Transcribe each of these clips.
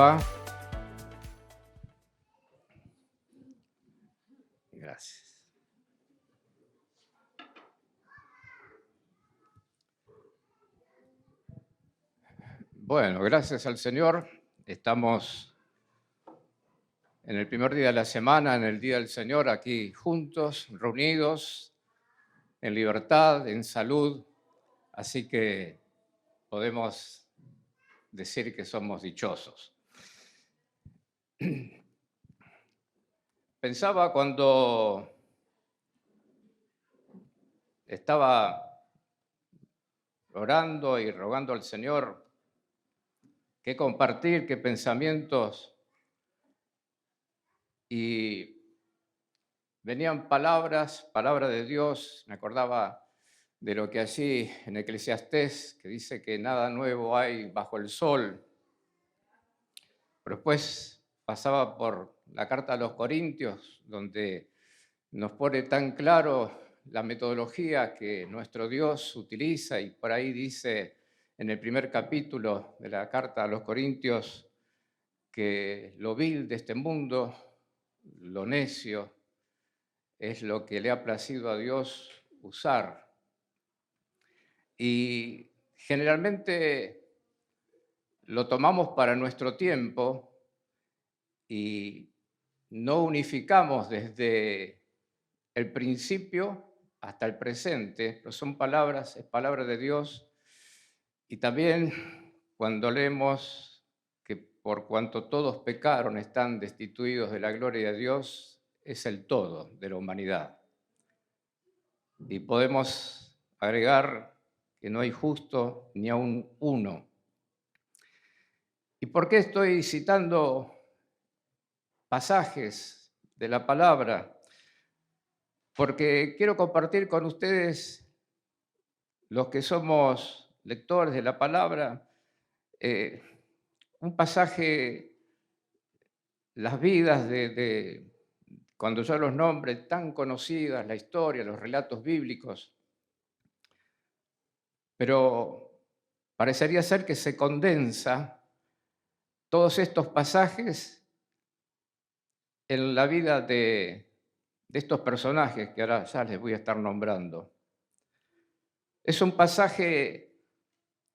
va? Gracias. Bueno, gracias al Señor. Estamos en el primer día de la semana, en el Día del Señor, aquí juntos, reunidos, en libertad, en salud. Así que podemos decir que somos dichosos. Pensaba cuando estaba orando y rogando al Señor qué compartir, qué pensamientos, y venían palabras de Dios. Me acordaba de lo que allí en Eclesiastés, que dice que nada nuevo hay bajo el sol. Pero después pasaba por la carta a los Corintios, donde nos pone tan claro la metodología que nuestro Dios utiliza, y por ahí dice en el primer capítulo de la carta a los Corintios que lo vil de este mundo, lo necio, es lo que le ha placido a Dios usar. Y generalmente lo tomamos para nuestro tiempo y no unificamos desde el principio hasta el presente, pero son palabras, es palabra de Dios. Y también cuando leemos que por cuanto todos pecaron están destituidos de la gloria de Dios, es el todo de la humanidad. Y podemos agregar que no hay justo ni aun uno. ¿Y por qué estoy citando pasajes de la palabra? Porque quiero compartir con ustedes, los que somos lectores de la palabra, un pasaje, las vidas cuando yo los nombre, tan conocidas, la historia, los relatos bíblicos, pero parecería ser que se condensa todos estos pasajes en la vida de estos personajes que ahora ya les voy a estar nombrando. Es un pasaje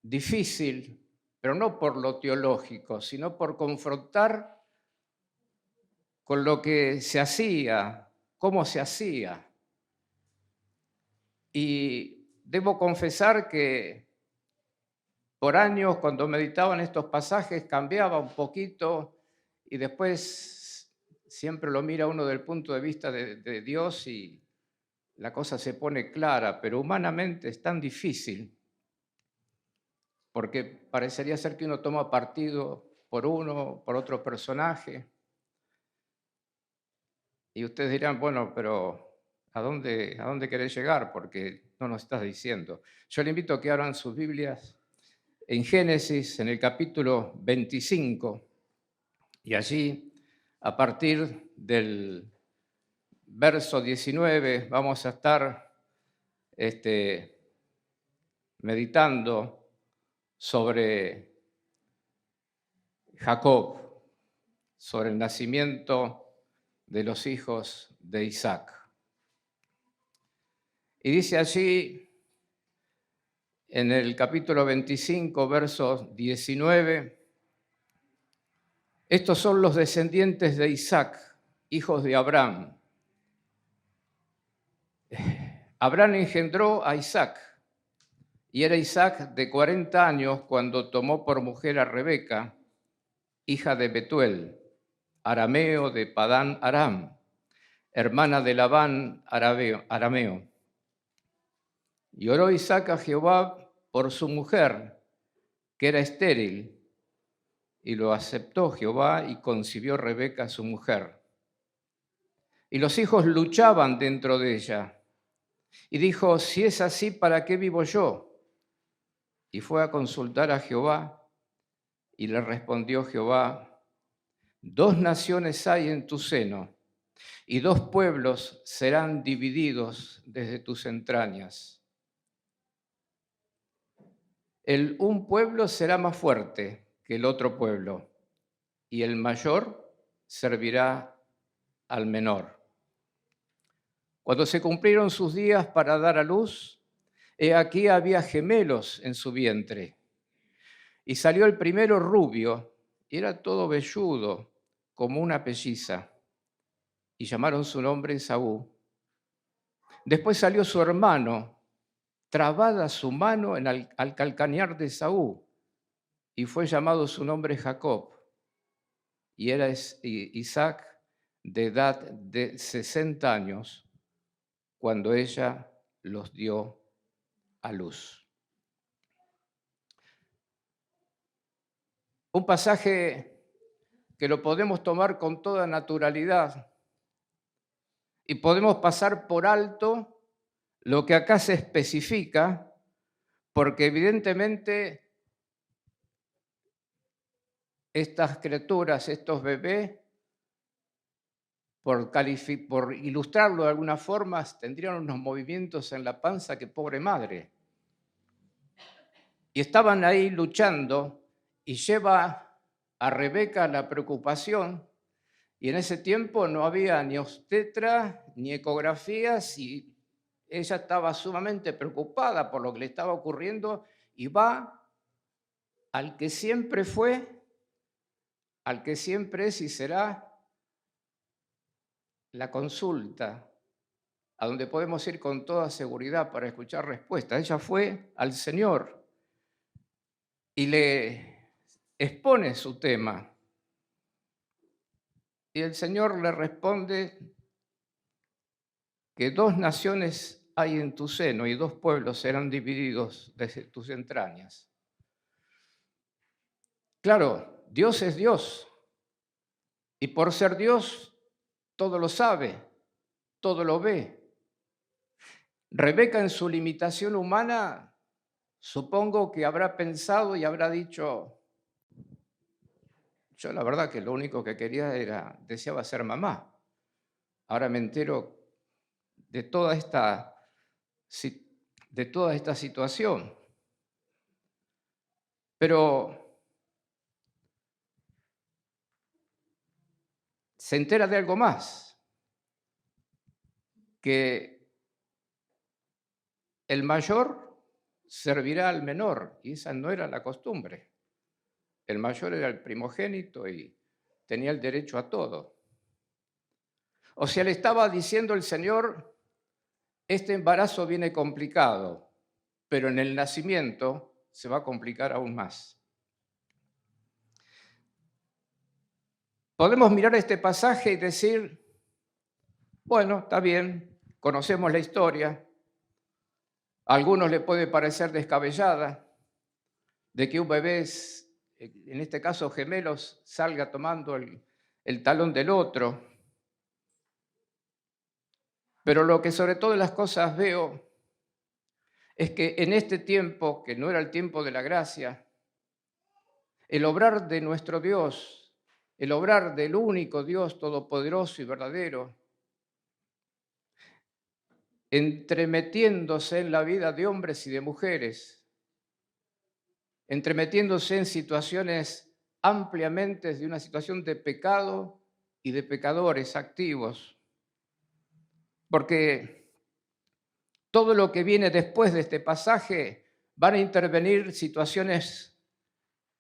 difícil, pero no por lo teológico, sino por confrontar con lo que se hacía, cómo se hacía. Y debo confesar que por años, cuando meditaba en estos pasajes, cambiaba un poquito y después siempre lo mira uno del punto de vista de Dios y la cosa se pone clara, pero humanamente es tan difícil porque parecería ser que uno toma partido por uno, por otro personaje. Y ustedes dirán, bueno, pero ¿a dónde querés llegar? Porque no nos estás diciendo. Yo le invito a que abran sus Biblias en Génesis, en el capítulo 25, y allí, a partir del verso 19, vamos a estar meditando sobre Jacob, sobre el nacimiento de los hijos de Isaac. Y dice allí, en el capítulo 25, verso 19, estos son los descendientes de Isaac, hijos de Abraham. Abraham engendró a Isaac, y era Isaac de 40 años cuando tomó por mujer a Rebeca, hija de Betuel, arameo de Padán Aram, hermana de Labán arameo. Y oró Isaac a Jehová por su mujer, que era estéril, y lo aceptó Jehová y concibió Rebeca su mujer. Y los hijos luchaban dentro de ella. Y dijo, si es así, ¿para qué vivo yo? Y fue a consultar a Jehová, y le respondió Jehová, 2 naciones hay en tu seno, y 2 pueblos serán divididos desde tus entrañas. Un pueblo será más fuerte que el otro pueblo, y el mayor servirá al menor. Cuando se cumplieron sus días para dar a luz, he aquí había gemelos en su vientre. Y salió el primero rubio, y era todo velludo, como una pelliza, y llamaron su nombre Esaú. Después salió su hermano, trabada su mano al calcañar de Esaú, y fue llamado su nombre Jacob. Y era Isaac de edad de 60 años cuando ella los dio a luz. Un pasaje que lo podemos tomar con toda naturalidad y podemos pasar por alto lo que acá se especifica, porque evidentemente estas criaturas, estos bebés, por ilustrarlo de alguna forma, tendrían unos movimientos en la panza que pobre madre. Y estaban ahí luchando y lleva a Rebeca la preocupación, y en ese tiempo no había ni obstetra ni ecografías, y ella estaba sumamente preocupada por lo que le estaba ocurriendo y va al que siempre fue, al que siempre es y será la consulta, a donde podemos ir con toda seguridad para escuchar respuestas. Ella fue al Señor y le expone su tema. Y el Señor le responde que 2 naciones hay en tu seno y 2 pueblos serán divididos desde tus entrañas. Claro, Dios es Dios, y por ser Dios todo lo sabe, todo lo ve. Rebeca, en su limitación humana, supongo que habrá pensado y habrá dicho: yo la verdad que lo único que deseaba ser mamá. Ahora me entero de toda esta situación. Pero se entera de algo más, que el mayor servirá al menor, y esa no era la costumbre. El mayor era el primogénito y tenía el derecho a todo. O sea, le estaba diciendo el Señor: este embarazo viene complicado, pero en el nacimiento se va a complicar aún más. Podemos mirar este pasaje y decir: bueno, está bien, conocemos la historia. A algunos les puede parecer descabellada de que un bebé, en este caso gemelos, salga tomando el talón del otro. Pero lo que sobre todas las cosas veo es que en este tiempo, que no era el tiempo de la gracia, el obrar de nuestro Dios, el obrar del único Dios todopoderoso y verdadero, entremetiéndose en la vida de hombres y de mujeres, entremetiéndose en situaciones ampliamente de una situación de pecado y de pecadores activos, porque todo lo que viene después de este pasaje van a intervenir situaciones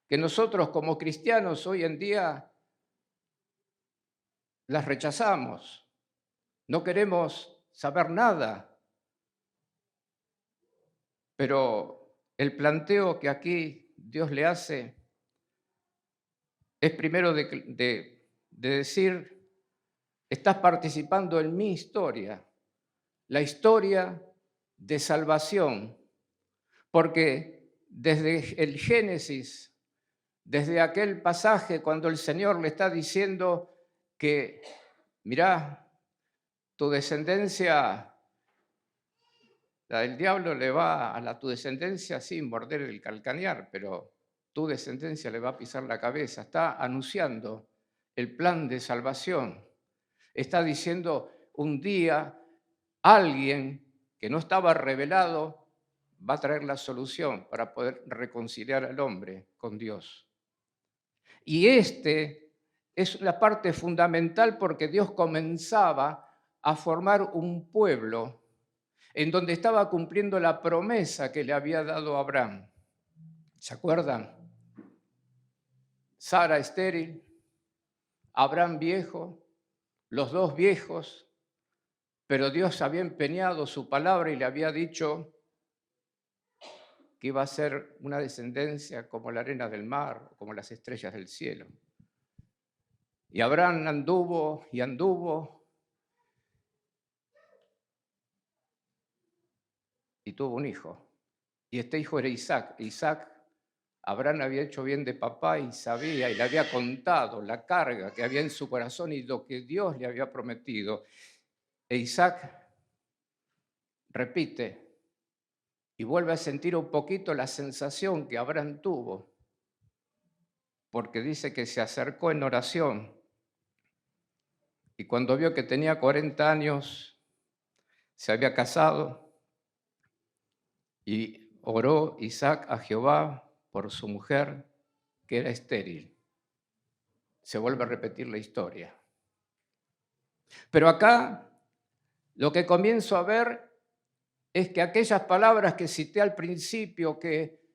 que nosotros como cristianos hoy en día las rechazamos. No queremos saber nada, pero el planteo que aquí Dios le hace es primero de decir: estás participando en mi historia, la historia de salvación, porque desde el Génesis, desde aquel pasaje cuando el Señor le está diciendo que, mirá, tu descendencia, la del diablo le va a tu descendencia sin morder el calcañar, pero tu descendencia le va a pisar la cabeza. Está anunciando el plan de salvación. Está diciendo: un día alguien que no estaba revelado va a traer la solución para poder reconciliar al hombre con Dios. Y este es la parte fundamental porque Dios comenzaba a formar un pueblo en donde estaba cumpliendo la promesa que le había dado a Abraham. ¿Se acuerdan? Sara estéril, Abraham viejo, los dos viejos, pero Dios había empeñado su palabra y le había dicho que iba a ser una descendencia como la arena del mar, como las estrellas del cielo. Y Abraham anduvo y anduvo y tuvo un hijo. Y este hijo era Isaac. Isaac, Abraham había hecho bien de papá y sabía y le había contado la carga que había en su corazón y lo que Dios le había prometido. E Isaac repite y vuelve a sentir un poquito la sensación que Abraham tuvo, porque dice que se acercó en oración y cuando vio que tenía 40 años, se había casado y oró Isaac a Jehová por su mujer, que era estéril. Se vuelve a repetir la historia. Pero acá lo que comienzo a ver es que aquellas palabras que cité al principio, que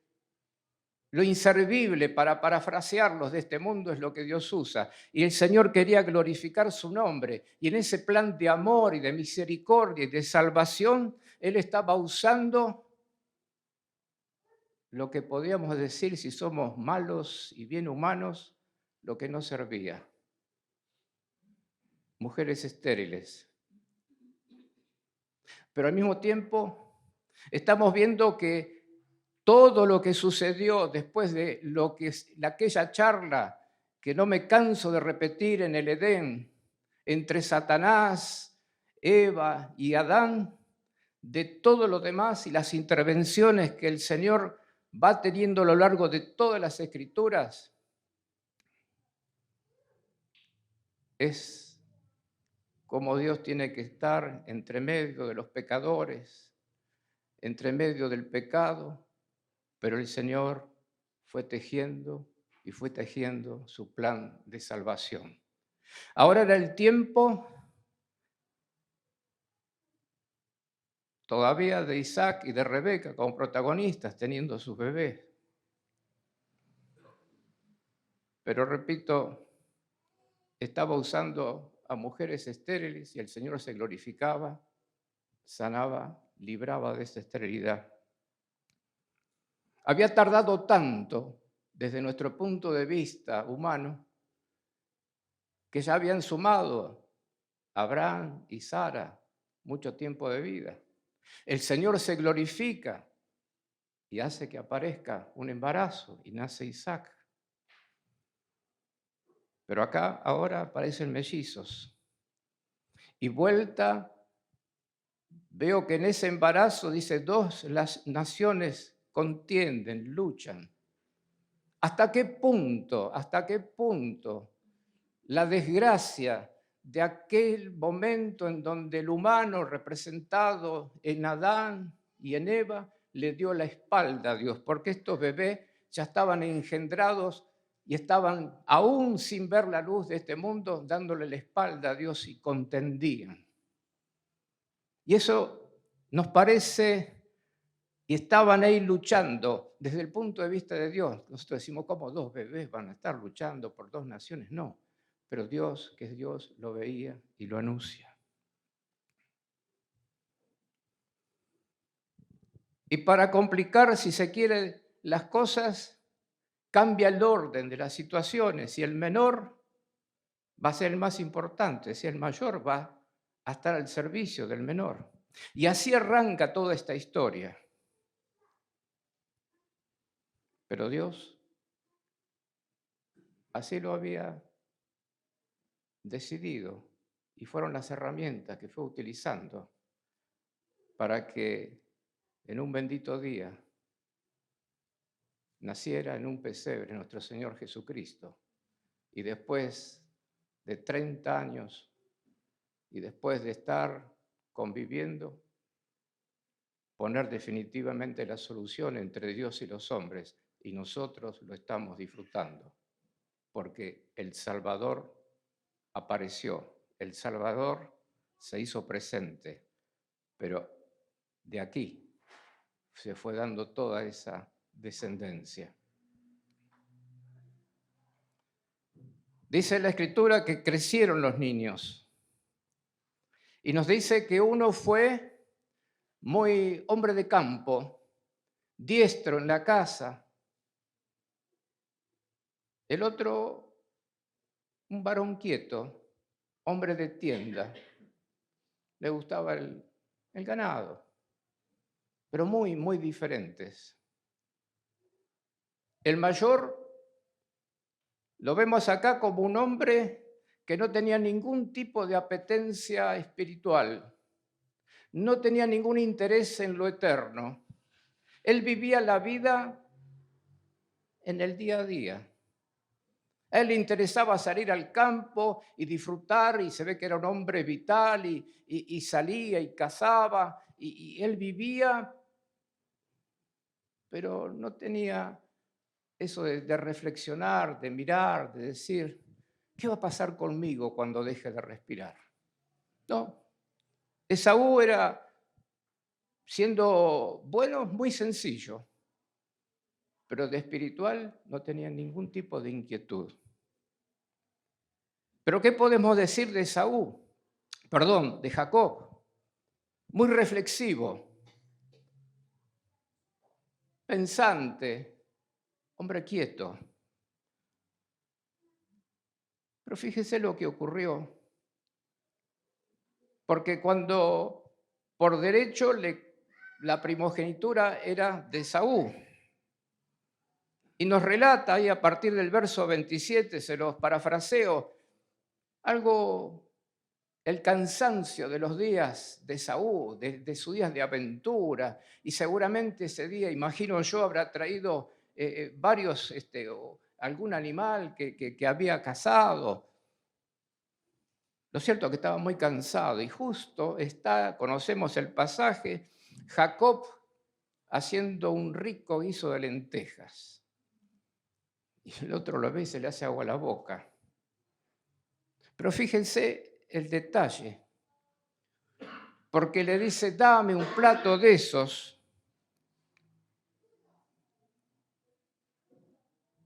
lo inservible, para parafrasearlos, de este mundo es lo que Dios usa. Y el Señor quería glorificar su nombre. Y en ese plan de amor y de misericordia y de salvación, Él estaba usando lo que podríamos decir, si somos malos y bien humanos, lo que no servía. Mujeres estériles. Pero al mismo tiempo estamos viendo que todo lo que sucedió después de aquella charla que no me canso de repetir en el Edén, entre Satanás, Eva y Adán, de todo lo demás y las intervenciones que el Señor va teniendo a lo largo de todas las Escrituras, es como Dios tiene que estar entre medio de los pecadores, entre medio del pecado, pero el Señor fue tejiendo y fue tejiendo su plan de salvación. Ahora era el tiempo todavía de Isaac y de Rebeca como protagonistas, teniendo sus bebés. Pero repito, estaba usando a mujeres estériles y el Señor se glorificaba, sanaba, libraba de esa esterilidad. Había tardado tanto desde nuestro punto de vista humano que ya habían sumado Abraham y Sara mucho tiempo de vida. El Señor se glorifica y hace que aparezca un embarazo y nace Isaac. Pero acá ahora aparecen mellizos. Y vuelta, veo que en ese embarazo, dice, las naciones contienden, luchan. ¿Hasta qué punto? ¿Hasta qué punto la desgracia de aquel momento en donde el humano representado en Adán y en Eva le dio la espalda a Dios? Porque estos bebés ya estaban engendrados y estaban, aún sin ver la luz de este mundo, dándole la espalda a Dios y contendían. Y eso nos parece, y estaban ahí luchando desde el punto de vista de Dios. Nosotros decimos, ¿cómo dos bebés van a estar luchando por dos naciones? No, pero Dios, que es Dios, lo veía y lo anuncia. Y para complicar, si se quiere, las cosas, cambia el orden de las situaciones y el menor va a ser el más importante, si el mayor va a estar al servicio del menor. Y así arranca toda esta historia. Pero Dios así lo había decidido y fueron las herramientas que fue utilizando para que en un bendito día naciera en un pesebre nuestro Señor Jesucristo y después de 30 años y después de estar conviviendo, poner definitivamente la solución entre Dios y los hombres, y nosotros lo estamos disfrutando. porque el Salvador apareció, el Salvador se hizo presente, pero de aquí se fue dando toda esa descendencia. Dice la Escritura que crecieron los niños y nos dice que uno fue muy hombre de campo, diestro en la casa, el otro un varón quieto, hombre de tienda, le gustaba el ganado, pero muy, muy diferentes. El mayor lo vemos acá como un hombre que no tenía ningún tipo de apetencia espiritual, no tenía ningún interés en lo eterno. Él vivía la vida en el día a día. A él le interesaba salir al campo y disfrutar, y se ve que era un hombre vital, y salía y cazaba, y él vivía, pero no tenía eso de reflexionar, de mirar, de decir, ¿qué va a pasar conmigo cuando deje de respirar? No, Esaú era, siendo bueno, muy sencillo, pero de espiritual no tenía ningún tipo de inquietud. Pero ¿qué podemos decir de Esaú? Perdón, de Jacob. Muy reflexivo, pensante, hombre quieto. Pero fíjese lo que ocurrió. Porque cuando por derecho la primogenitura era de Esaú. Y nos relata ahí a partir del verso 27, se los parafraseo, algo, el cansancio de los días de Esaú, de sus días de aventura, y seguramente ese día, imagino yo, habrá traído varios, algún animal que había cazado. Lo cierto es que estaba muy cansado y justo conocemos el pasaje, Jacob haciendo un rico guiso de lentejas. Y el otro lo ve y se le hace agua a la boca. Pero fíjense el detalle, porque le dice, dame un plato de esos,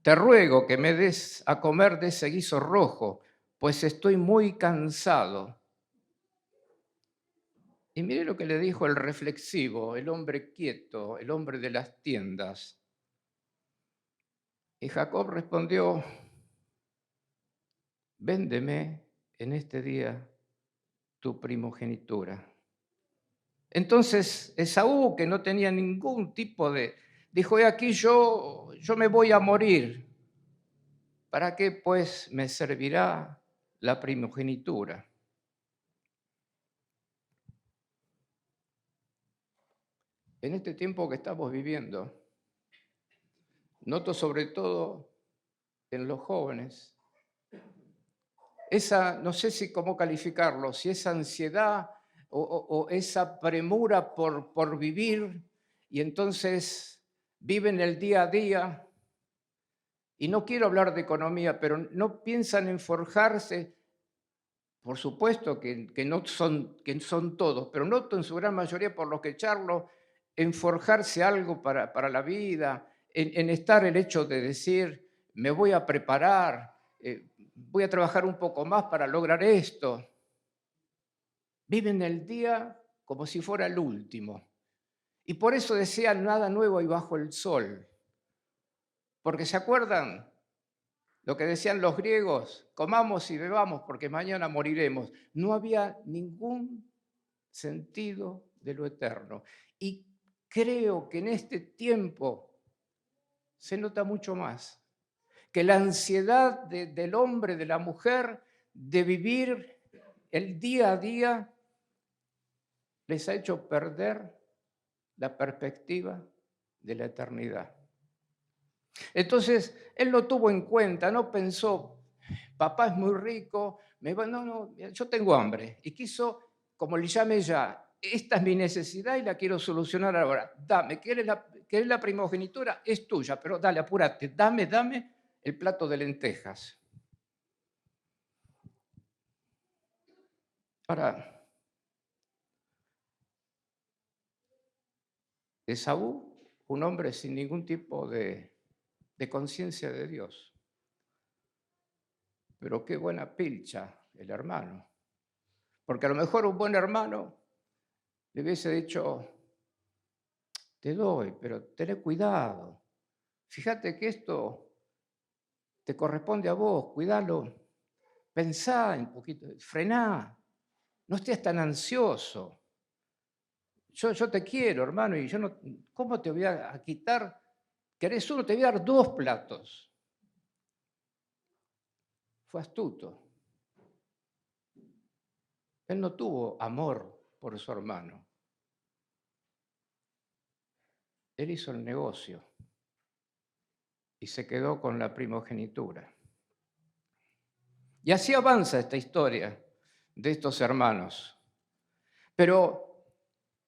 te ruego que me des a comer de ese guiso rojo, pues estoy muy cansado. Y mire lo que le dijo el reflexivo, el hombre quieto, el hombre de las tiendas. Y Jacob respondió, véndeme en este día tu primogenitura. Entonces Esaú, que no tenía ningún tipo dijo, he aquí yo me voy a morir. ¿Para qué pues me servirá la primogenitura? En este tiempo que estamos viviendo, noto sobre todo en los jóvenes, no sé si cómo calificarlo, si es ansiedad o esa premura por vivir, y entonces viven el día a día, y no quiero hablar de economía, pero no piensan en forjarse, por supuesto que no son todos, pero noto en su gran mayoría, por lo que charlo, en forjarse algo para la vida, en estar el hecho de decir, me voy a preparar, voy a trabajar un poco más para lograr esto. Viven el día como si fuera el último. Y por eso desean nada nuevo y bajo el sol. Porque ¿se acuerdan lo que decían los griegos? Comamos y bebamos porque mañana moriremos. No había ningún sentido de lo eterno. Y creo que en este tiempo se nota mucho más. Que la ansiedad del hombre, de la mujer, de vivir el día a día, les ha hecho perder la perspectiva de la eternidad. Entonces, él lo tuvo en cuenta, no pensó, papá es muy rico, no, yo tengo hambre. Y quiso, como le llame ya, esta es mi necesidad y la quiero solucionar ahora. Dame, ¿quieres la primogenitura? Es tuya, pero dale, apúrate, dame. el plato de lentejas. Ahora, Esaú, un hombre sin ningún tipo de conciencia de Dios. Pero qué buena pilcha el hermano. Porque a lo mejor un buen hermano le hubiese dicho, te doy, pero ten cuidado. Fíjate que esto te corresponde a vos, cuidalo. Pensá un poquito, frená, no estés tan ansioso. Yo te quiero, hermano, y yo no, ¿cómo te voy a quitar? ¿Querés uno? Te voy a dar 2 platos. Fue astuto. Él no tuvo amor por su hermano. Él hizo el negocio y se quedó con la primogenitura. Y así avanza esta historia de estos hermanos. Pero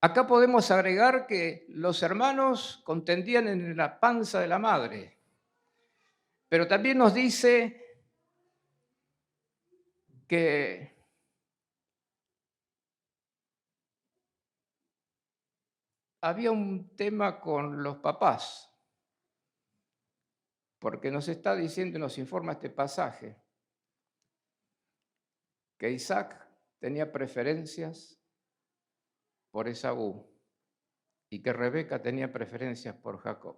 acá podemos agregar que los hermanos contendían en la panza de la madre. Pero también nos dice que había un tema con los papás, porque nos está diciendo y nos informa este pasaje que Isaac tenía preferencias por Esaú y que Rebeca tenía preferencias por Jacob.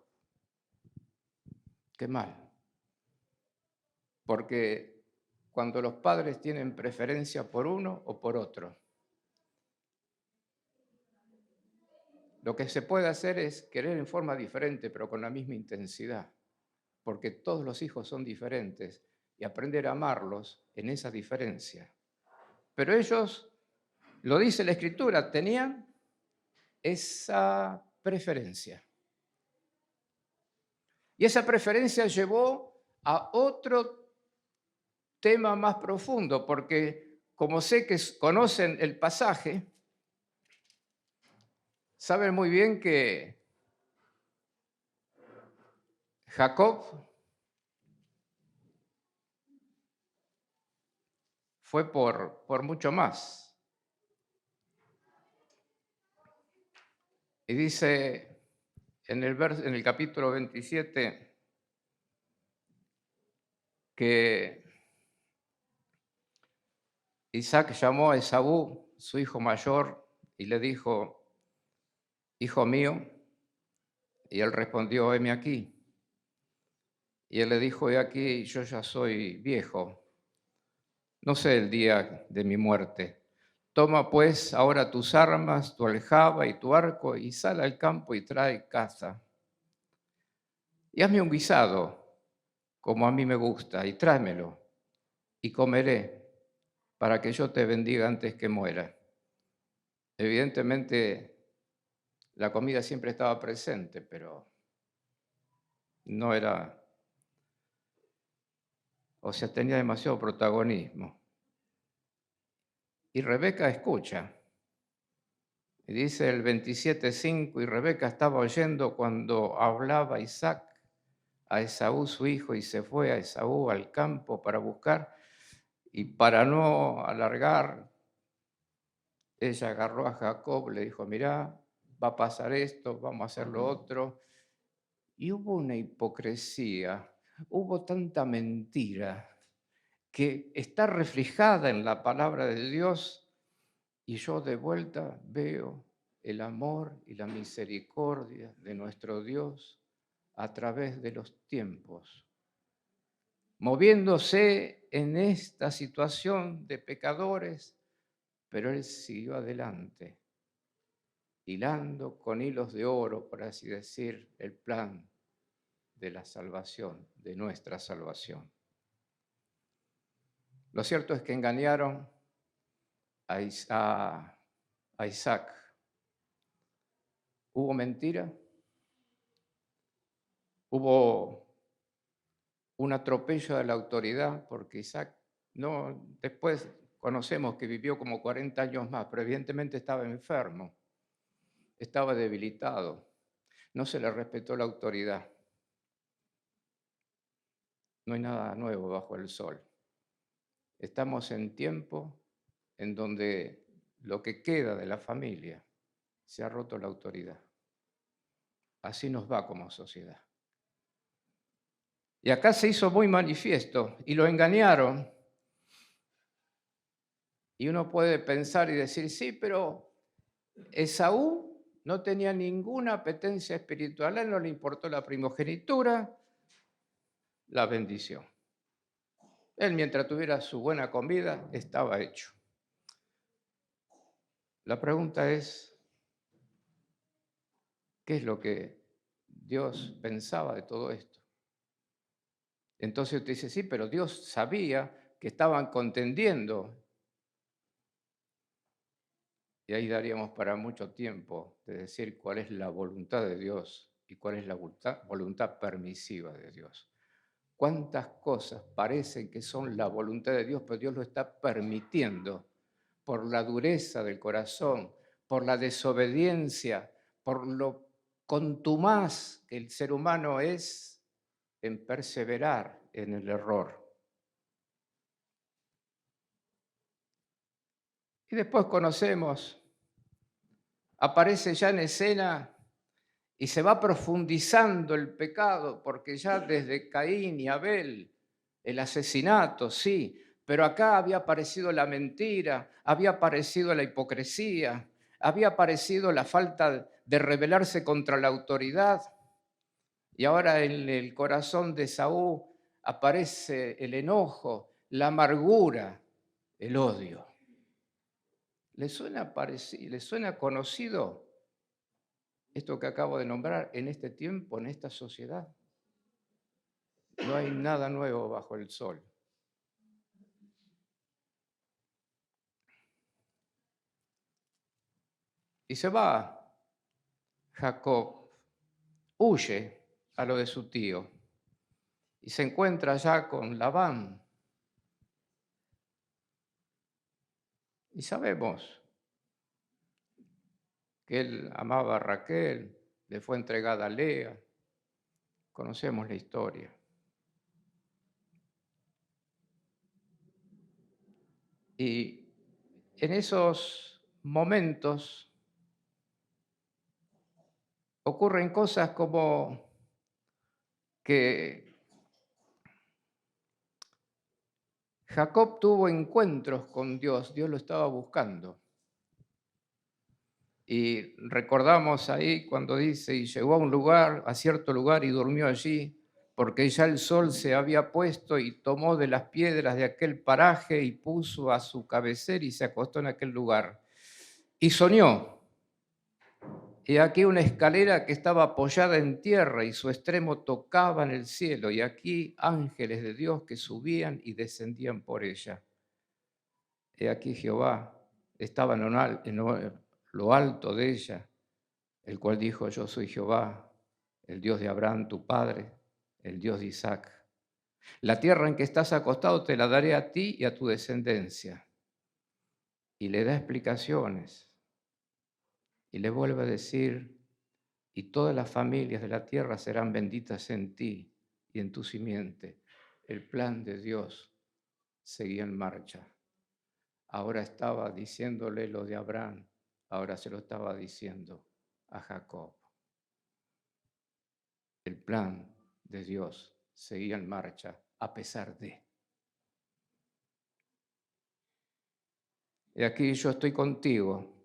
Qué mal, porque cuando los padres tienen preferencia por uno o por otro, lo que se puede hacer es querer en forma diferente, pero con la misma intensidad, porque todos los hijos son diferentes y aprender a amarlos en esa diferencia. Pero ellos, lo dice la Escritura, tenían esa preferencia. Y esa preferencia llevó a otro tema más profundo, porque como sé que conocen el pasaje, saben muy bien que Jacob fue por mucho más. Y dice en el capítulo 27 que Isaac llamó a Esaú, su hijo mayor, y le dijo, hijo mío, y él respondió, heme aquí. Y él le dijo, he aquí, yo ya soy viejo, no sé el día de mi muerte. Toma pues ahora tus armas, tu aljaba y tu arco, y sal al campo y trae caza. Y hazme un guisado, como a mí me gusta, y tráemelo, y comeré, para que yo te bendiga antes que muera. Evidentemente, la comida siempre estaba presente, pero no era, o sea, tenía demasiado protagonismo. Y Rebeca escucha. Y dice el 27:5, y Rebeca estaba oyendo cuando hablaba Isaac a Esaú su hijo, y se fue a Esaú al campo para buscar, y para no alargar, ella agarró a Jacob, le dijo, mirá, va a pasar esto, vamos a hacer lo otro. Y hubo una hipocresía, hubo tanta mentira que está reflejada en la palabra de Dios, y yo de vuelta veo el amor y la misericordia de nuestro Dios a través de los tiempos, moviéndose en esta situación de pecadores, pero Él siguió adelante, hilando con hilos de oro, por así decir, el plan de la salvación, de nuestra salvación. Lo cierto es que engañaron a Isaac. ¿Hubo mentira? ¿Hubo un atropello de la autoridad? Porque Isaac, no, después conocemos que vivió como 40 años más, pero evidentemente estaba enfermo, estaba debilitado, no se le respetó la autoridad. No hay nada nuevo bajo el sol. Estamos en tiempo en donde lo que queda de la familia se ha roto la autoridad. Así nos va como sociedad. Y acá se hizo muy manifiesto y lo engañaron. Y uno puede pensar y decir, sí, pero Esaú no tenía ninguna apetencia espiritual, a él no le importó la primogenitura, la bendición. Él, mientras tuviera su buena comida, estaba hecho. La pregunta es, ¿qué es lo que Dios pensaba de todo esto? Entonces usted dice, sí, pero Dios sabía que estaban contendiendo. Y ahí daríamos para mucho tiempo de decir cuál es la voluntad de Dios y cuál es la voluntad permisiva de Dios. ¿Cuántas cosas parecen que son la voluntad de Dios, pero Dios lo está permitiendo por la dureza del corazón, por la desobediencia, por lo contumaz que el ser humano es en perseverar en el error? Y después conocemos, aparece ya en escena y se va profundizando el pecado, porque ya desde Caín y Abel, el asesinato, sí, pero acá había aparecido la mentira, había aparecido la hipocresía, había aparecido la falta de rebelarse contra la autoridad, y ahora en el corazón de Saúl aparece el enojo, la amargura, el odio. ¿Le suena conocido esto que acabo de nombrar en este tiempo, en esta sociedad? No hay nada nuevo bajo el sol. Y se va Jacob, huye a lo de su tío y se encuentra allá con Labán. Y sabemos que él amaba a Raquel, le fue entregada a Lea. Conocemos la historia. Y en esos momentos ocurren cosas como que Jacob tuvo encuentros con Dios, Dios lo estaba buscando. Y recordamos ahí cuando dice, y llegó a un lugar, a cierto lugar, y durmió allí, porque ya el sol se había puesto, y tomó de las piedras de aquel paraje y puso a su cabecera y se acostó en aquel lugar. Y soñó, y aquí una escalera que estaba apoyada en tierra y su extremo tocaba en el cielo, y aquí ángeles de Dios que subían y descendían por ella. Y aquí Jehová estaba en lo alto de ella, el cual dijo, yo soy Jehová, el Dios de Abraham, tu padre, el Dios de Isaac. La tierra en que estás acostado te la daré a ti y a tu descendencia. Y le da explicaciones y le vuelve a decir, y todas las familias de la tierra serán benditas en ti y en tu simiente. El plan de Dios seguía en marcha. Ahora estaba diciéndole lo de Abraham, ahora se lo estaba diciendo a Jacob. El plan de Dios seguía en marcha a pesar de. Y aquí yo estoy contigo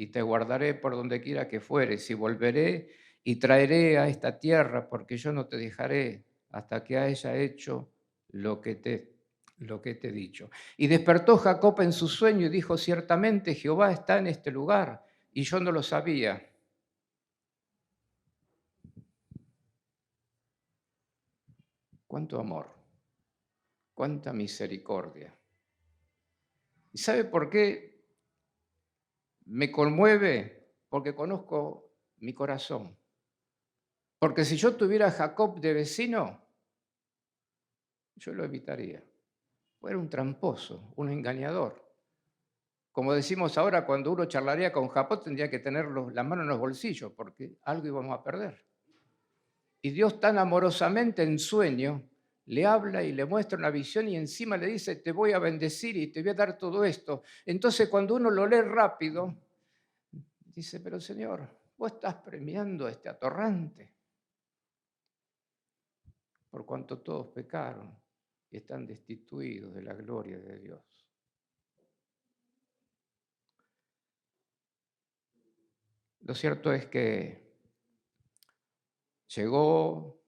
y te guardaré por donde quiera que fueres y volveré y traeré a esta tierra porque yo no te dejaré hasta que haya hecho lo que te he dicho. Y despertó Jacob en su sueño y dijo, ciertamente Jehová está en este lugar y yo no lo sabía. Cuánto amor, cuánta misericordia. ¿Y sabe por qué me conmueve? Porque conozco mi corazón. Porque si yo tuviera a Jacob de vecino, yo lo evitaría. Era un tramposo, un engañador. Como decimos ahora, cuando uno charlaría con Jacob tendría que tener la mano en los bolsillos porque algo íbamos a perder. Y Dios tan amorosamente en sueño le habla y le muestra una visión y encima le dice, te voy a bendecir y te voy a dar todo esto. Entonces cuando uno lo lee rápido, dice, pero Señor, vos estás premiando a este atorrante, por cuanto todos pecaron y están destituidos de la gloria de Dios. Lo cierto es que llegó,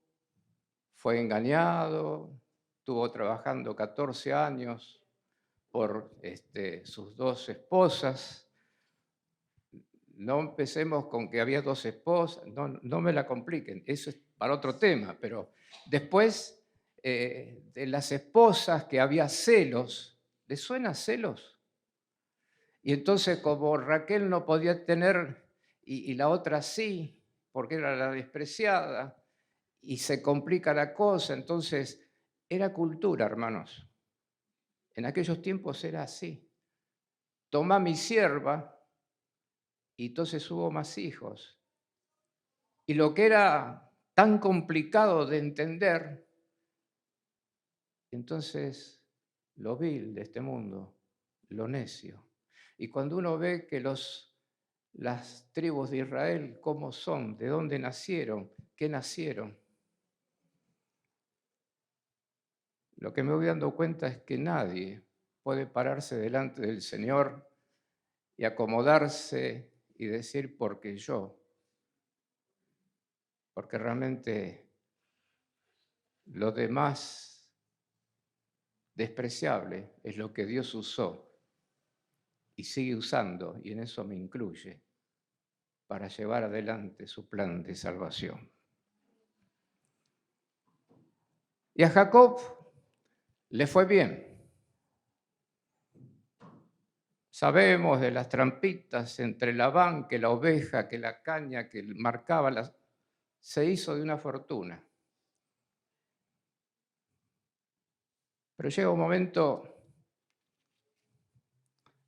fue engañado, estuvo trabajando 14 años por sus 2 esposas. No empecemos con que había 2 esposas, no me la compliquen, eso es para otro tema, pero después de las esposas que había celos, ¿les suena celos? Y entonces como Raquel no podía tener y la otra sí, porque era la despreciada, y se complica la cosa, entonces era cultura, hermanos. En aquellos tiempos era así. Toma mi sierva, y entonces hubo más hijos. Y lo que era tan complicado de entender, entonces lo vil de este mundo, lo necio. Y cuando uno ve que las tribus de Israel, cómo son, de dónde nacieron, qué nacieron, lo que me voy dando cuenta es que nadie puede pararse delante del Señor y acomodarse y decir porque yo, porque realmente lo demás despreciable es lo que Dios usó y sigue usando, y en eso me incluye, para llevar adelante su plan de salvación. Y a Jacob le fue bien. Sabemos de las trampitas entre Labán, que la oveja, que la caña, que marcaba se hizo de una fortuna. Pero llega un momento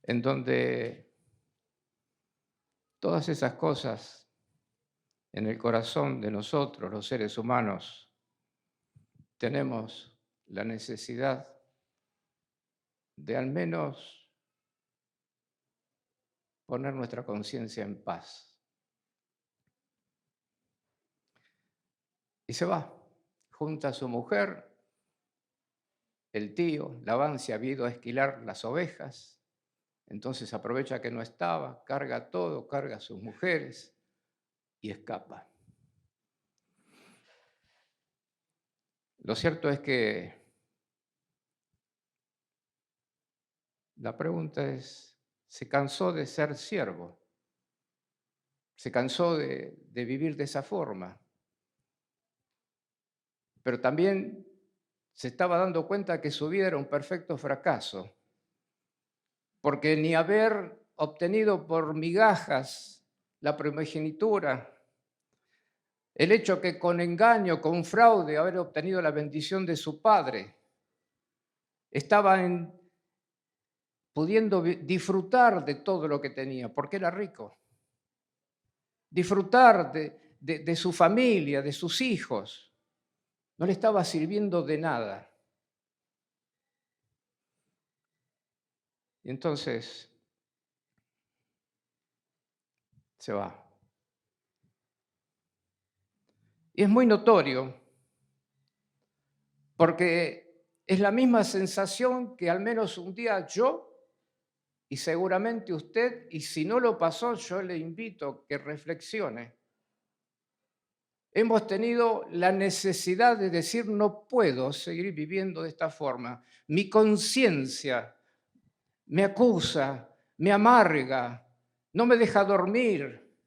en donde todas esas cosas en el corazón de nosotros, los seres humanos, tenemos la necesidad de al menos poner nuestra conciencia en paz. Y se va, junta a su mujer, el tío, Labán se había ido a esquilar las ovejas, entonces aprovecha que no estaba, carga todo, carga a sus mujeres y escapa. Lo cierto es que la pregunta es, ¿se cansó de ser siervo? ¿Se cansó de vivir de esa forma? Pero también se estaba dando cuenta que su vida era un perfecto fracaso, porque ni haber obtenido por migajas la primogenitura, el hecho que con engaño, con fraude, haber obtenido la bendición de su padre, estaba pudiendo disfrutar de todo lo que tenía, porque era rico. Disfrutar de su familia, de sus hijos. No le estaba sirviendo de nada. Y entonces se va. Y es muy notorio, porque es la misma sensación que al menos un día yo, y seguramente usted, y si no lo pasó, yo le invito a que reflexione. Hemos tenido la necesidad de decir, no puedo seguir viviendo de esta forma. Mi conciencia me acusa, me amarga, no me deja dormir.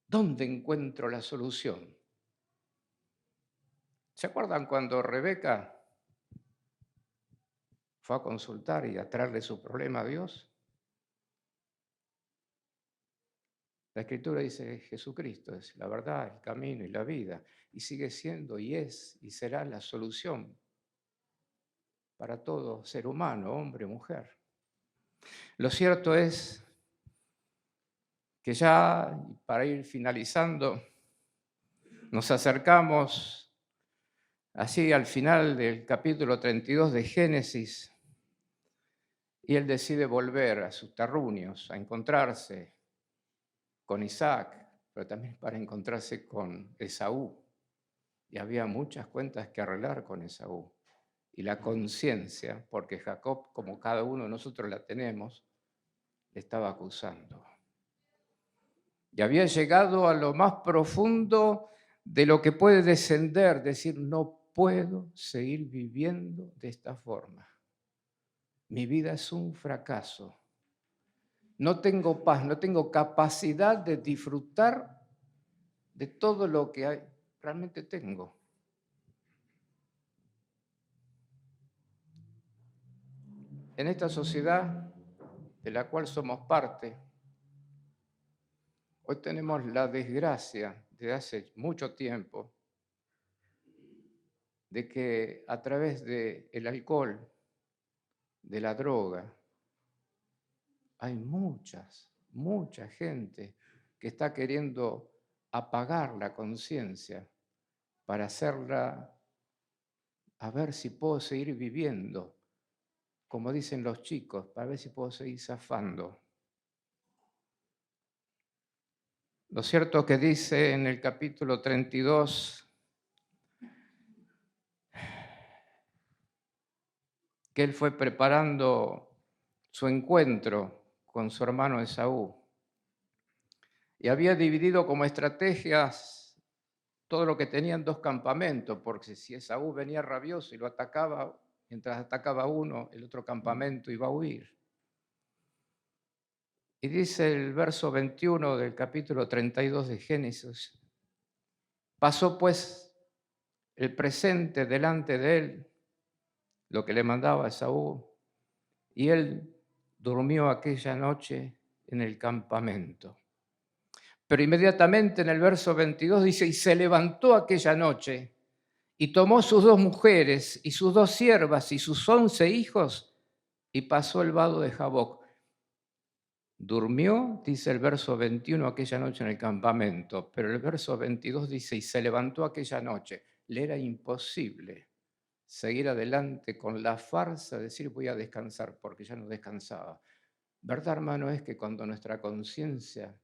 ¿Dónde encuentro la solución? ¿Se acuerdan cuando Rebeca fue a consultar y a traerle su problema a Dios? La Escritura dice que Jesucristo es la verdad, el camino y la vida, y sigue siendo y es y será la solución para todo ser humano, hombre o mujer. Lo cierto es que ya, para ir finalizando, nos acercamos así al final del capítulo 32 de Génesis, y él decide volver a sus terruños, a encontrarse con Isaac, pero también para encontrarse con Esaú. Y había muchas cuentas que arreglar con Esaú. Y la conciencia, porque Jacob, como cada uno de nosotros la tenemos, le estaba acusando. Y había llegado a lo más profundo de lo que puede descender, decir, no puedo seguir viviendo de esta forma. Mi vida es un fracaso. No tengo paz, no tengo capacidad de disfrutar de todo lo que realmente tengo. En esta sociedad de la cual somos parte, hoy tenemos la desgracia de hace mucho tiempo de que a través del alcohol, de la droga, hay mucha gente que está queriendo apagar la conciencia para hacerla, a ver si puedo seguir viviendo, como dicen los chicos, para ver si puedo seguir zafando. Lo cierto que dice en el capítulo 32 que él fue preparando su encuentro con su hermano Esaú y había dividido como estrategias todo lo que tenía en dos campamentos, porque si Esaú venía rabioso y lo atacaba, mientras atacaba uno, el otro campamento iba a huir. Y dice el verso 21 del capítulo 32 de Génesis, pasó pues el presente delante de él, lo que le mandaba Esaú, y él durmió aquella noche en el campamento. Pero inmediatamente en el verso 22 dice, y se levantó aquella noche y tomó sus 2 mujeres y sus 2 siervas y sus 11 hijos y pasó el vado de Jaboc. Durmió, dice el verso 21, aquella noche en el campamento, pero el verso 22 dice, y se levantó aquella noche. Le era imposible seguir adelante con la farsa de decir voy a descansar, porque ya no descansaba. ¿Verdad, hermano? Es que cuando nuestra conciencia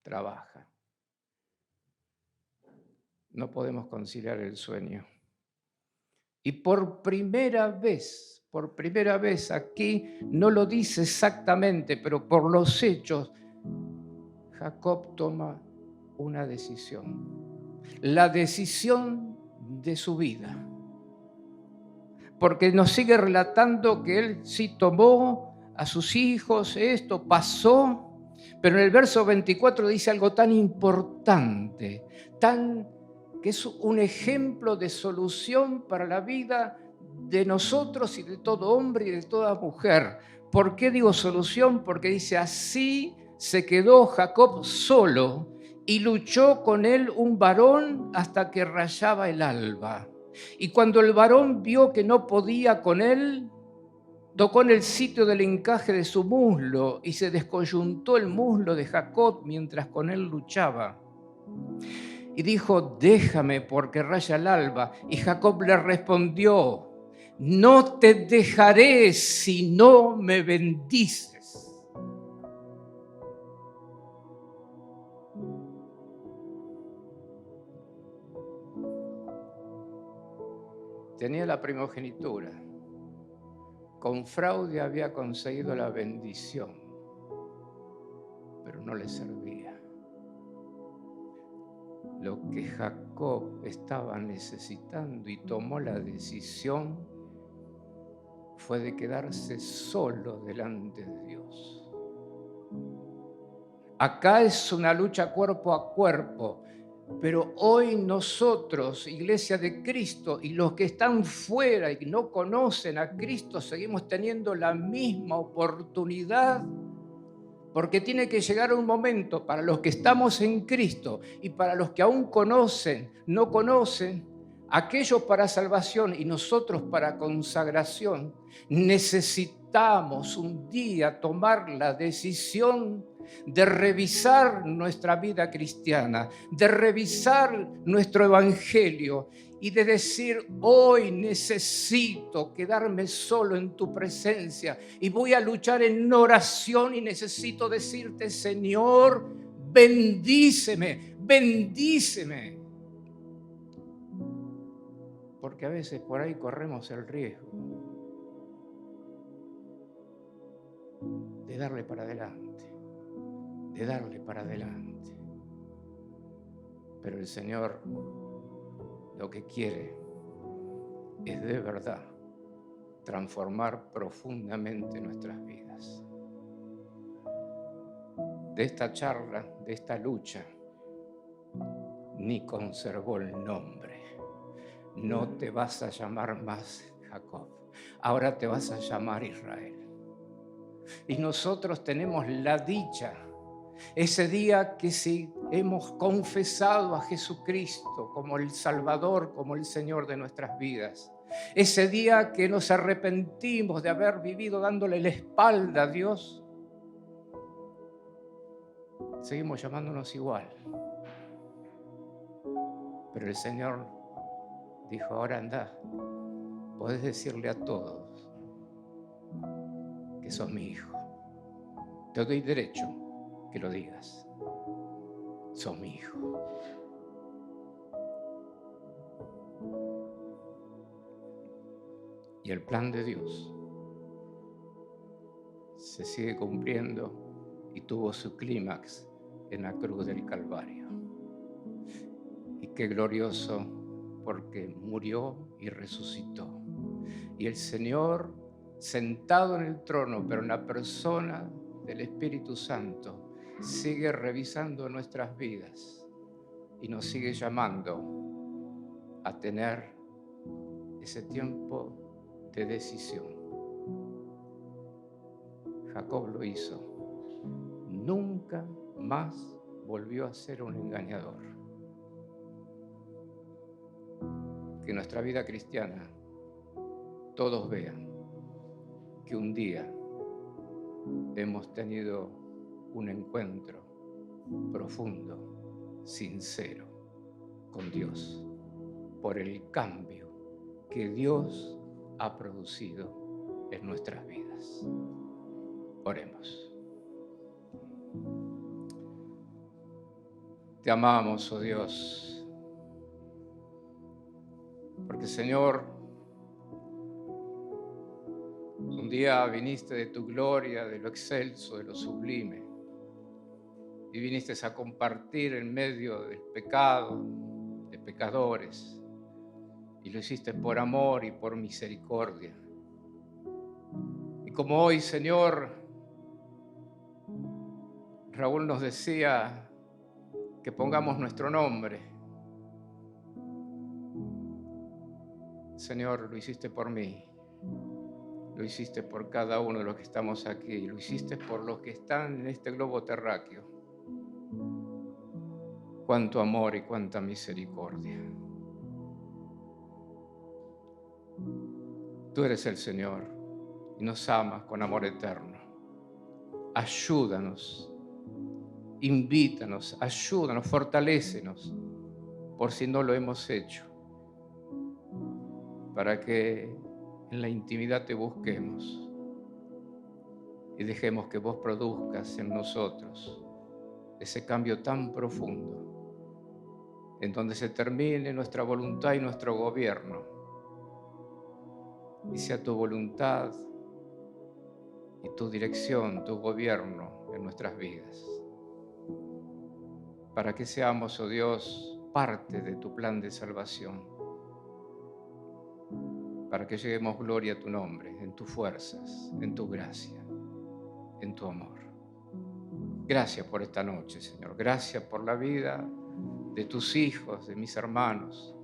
trabaja, no podemos conciliar el sueño. Y por primera vez aquí, no lo dice exactamente, pero por los hechos, Jacob toma una decisión. La decisión de su vida. Porque nos sigue relatando que él sí tomó a sus hijos, esto pasó, pero en el verso 24 dice algo tan importante, que es un ejemplo de solución para la vida de nosotros y de todo hombre y de toda mujer. ¿Por qué digo solución? Porque dice, así se quedó Jacob solo y luchó con él un varón hasta que rayaba el alba. Y cuando el varón vio que no podía con él, tocó en el sitio del encaje de su muslo y se descoyuntó el muslo de Jacob mientras con él luchaba. Y dijo, déjame porque raya el alba. Y Jacob le respondió, no te dejaré si no me bendices. Tenía la primogenitura. Con fraude había conseguido la bendición, pero no le servía. Lo que Jacob estaba necesitando y tomó la decisión fue de quedarse solo delante de Dios. Acá es una lucha cuerpo a cuerpo, pero hoy nosotros, Iglesia de Cristo, y los que están fuera y no conocen a Cristo, seguimos teniendo la misma oportunidad, porque tiene que llegar un momento para los que estamos en Cristo y para los que aún conocen, no conocen, aquellos para salvación y nosotros para consagración, necesitamos un día tomar la decisión de revisar nuestra vida cristiana, de revisar nuestro evangelio y de decir: hoy necesito quedarme solo en tu presencia y voy a luchar en oración y necesito decirte: Señor, bendíceme, bendíceme. Porque a veces por ahí corremos el riesgo de darle para adelante, de darle para adelante. Pero el Señor lo que quiere es de verdad transformar profundamente nuestras vidas. De esta charla, de esta lucha, ni conservó el nombre. No te vas a llamar más Jacob, ahora te vas a llamar Israel. Y nosotros tenemos la dicha, ese día que si hemos confesado a Jesucristo como el Salvador, como el Señor de nuestras vidas, ese día que nos arrepentimos de haber vivido dándole la espalda a Dios, seguimos llamándonos igual. Pero el Señor dijo: ahora anda, podés decirle a todos que sos mi hijo. Te doy derecho que lo digas. Sos mi hijo. Y el plan de Dios se sigue cumpliendo y tuvo su clímax en la cruz del Calvario. Y qué glorioso, porque murió y resucitó. Y el Señor, sentado en el trono, pero en la persona del Espíritu Santo, sigue revisando nuestras vidas y nos sigue llamando a tener ese tiempo de decisión. Jacob lo hizo. Nunca más volvió a ser un engañador. Que nuestra vida cristiana todos vean que un día hemos tenido un encuentro profundo, sincero con Dios, por el cambio que Dios ha producido en nuestras vidas. Oremos. Te amamos, oh Dios, porque, Señor, un día viniste de tu gloria, de lo excelso, de lo sublime, y viniste a compartir en medio del pecado, de pecadores, y lo hiciste por amor y por misericordia. Y como hoy, Señor, Raúl nos decía que pongamos nuestro nombre, Señor, lo hiciste por mí, lo hiciste por cada uno de los que estamos aquí, lo hiciste por los que están en este globo terráqueo. Cuánto amor y cuánta misericordia. Tú eres el Señor y nos amas con amor eterno. Ayúdanos, invítanos, ayúdanos, fortalécenos, por si no lo hemos hecho, para que en la intimidad te busquemos y dejemos que vos produzcas en nosotros ese cambio tan profundo, en donde se termine nuestra voluntad y nuestro gobierno, y sea tu voluntad y tu dirección, tu gobierno en nuestras vidas, para que seamos, oh Dios, parte de tu plan de salvación, para que lleguemos gloria a tu nombre, en tus fuerzas, en tu gracia, en tu amor. Gracias por esta noche, Señor. Gracias por la vida de tus hijos, de mis hermanos.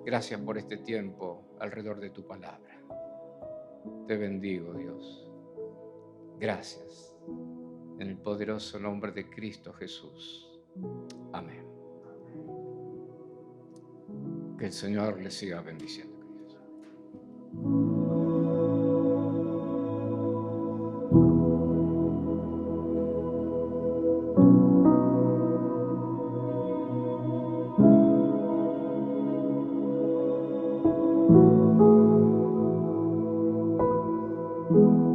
Gracias por este tiempo alrededor de tu palabra. Te bendigo, Dios. Gracias. En el poderoso nombre de Cristo Jesús. Amén. Que el Señor les siga bendiciendo. Amén.